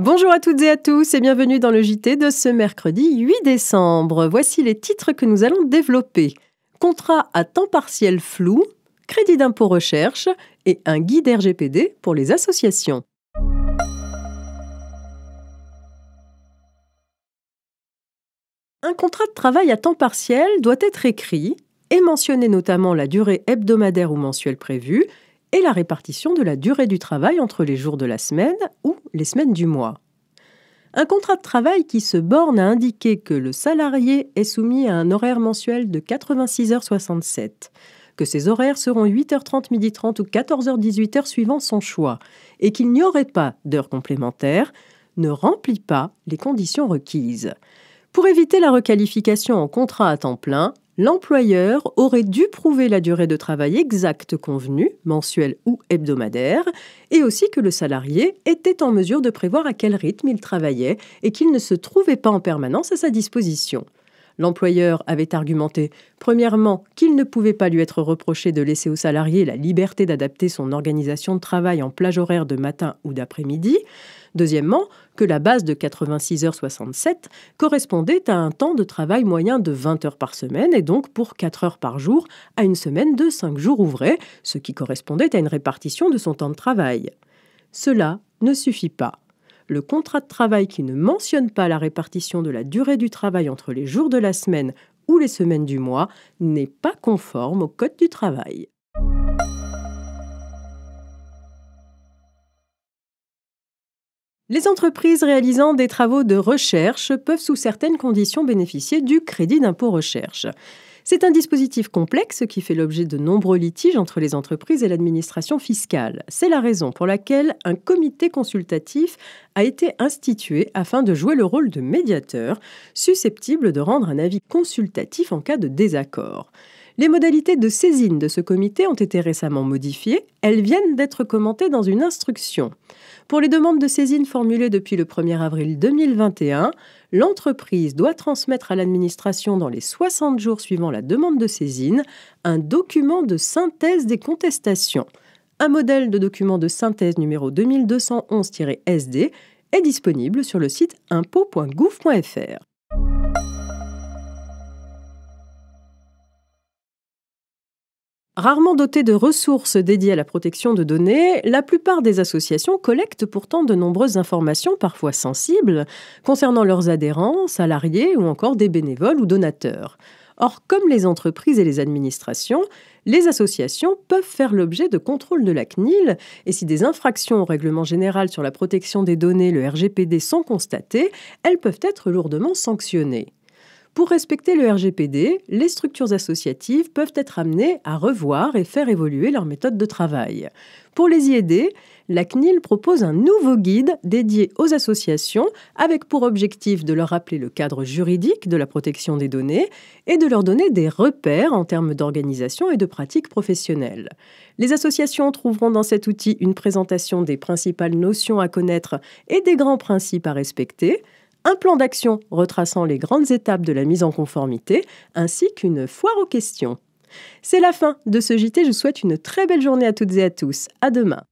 Bonjour à toutes et à tous et bienvenue dans le JT de ce mercredi 8 décembre. Voici les titres que nous allons développer. Contrat à temps partiel flou, crédit d'impôt recherche et un guide RGPD pour les associations. Un contrat de travail à temps partiel doit être écrit et mentionner notamment la durée hebdomadaire ou mensuelle prévue et la répartition de la durée du travail entre les jours de la semaine ou les semaines du mois. Un contrat de travail qui se borne à indiquer que le salarié est soumis à un horaire mensuel de 86h67, que ses horaires seront 8h30, 12h30 ou 14h, 18h suivant son choix, et qu'il n'y aurait pas d'heures complémentaires, ne remplit pas les conditions requises. Pour éviter la requalification en contrat à temps plein, l'employeur aurait dû prouver la durée de travail exacte convenue, mensuelle ou hebdomadaire, et aussi que le salarié était en mesure de prévoir à quel rythme il travaillait et qu'il ne se trouvait pas en permanence à sa disposition. L'employeur avait argumenté, premièrement, qu'il ne pouvait pas lui être reproché de laisser au salarié la liberté d'adapter son organisation de travail en plage horaire de matin ou d'après-midi. Deuxièmement, que la base de 86h67 correspondait à un temps de travail moyen de 20 heures par semaine et donc pour 4 heures par jour à une semaine de 5 jours ouvrés, ce qui correspondait à une répartition de son temps de travail. Cela ne suffit pas. Le contrat de travail qui ne mentionne pas la répartition de la durée du travail entre les jours de la semaine ou les semaines du mois n'est pas conforme au Code du travail. Les entreprises réalisant des travaux de recherche peuvent sous certaines conditions bénéficier du crédit d'impôt recherche. C'est un dispositif complexe qui fait l'objet de nombreux litiges entre les entreprises et l'administration fiscale. C'est la raison pour laquelle un comité consultatif a été institué afin de jouer le rôle de médiateur, susceptible de rendre un avis consultatif en cas de désaccord. Les modalités de saisine de ce comité ont été récemment modifiées. Elles viennent d'être commentées dans une instruction. Pour les demandes de saisine formulées depuis le 1er avril 2021, l'entreprise doit transmettre à l'administration dans les 60 jours suivant la demande de saisine un document de synthèse des contestations. Un modèle de document de synthèse numéro 2211-SD est disponible sur le site impôt.gouv.fr. Rarement dotées de ressources dédiées à la protection de données, la plupart des associations collectent pourtant de nombreuses informations, parfois sensibles, concernant leurs adhérents, salariés ou encore des bénévoles ou donateurs. Or, comme les entreprises et les administrations, les associations peuvent faire l'objet de contrôles de la CNIL et si des infractions au règlement général sur la protection des données, le RGPD, sont constatées, elles peuvent être lourdement sanctionnées. Pour respecter le RGPD, les structures associatives peuvent être amenées à revoir et faire évoluer leur méthode de travail. Pour les y aider, la CNIL propose un nouveau guide dédié aux associations avec pour objectif de leur rappeler le cadre juridique de la protection des données et de leur donner des repères en termes d'organisation et de pratiques professionnelles. Les associations trouveront dans cet outil une présentation des principales notions à connaître et des grands principes à respecter, un plan d'action retraçant les grandes étapes de la mise en conformité, ainsi qu'une foire aux questions. C'est la fin de ce JT, je vous souhaite une très belle journée à toutes et à tous. À demain.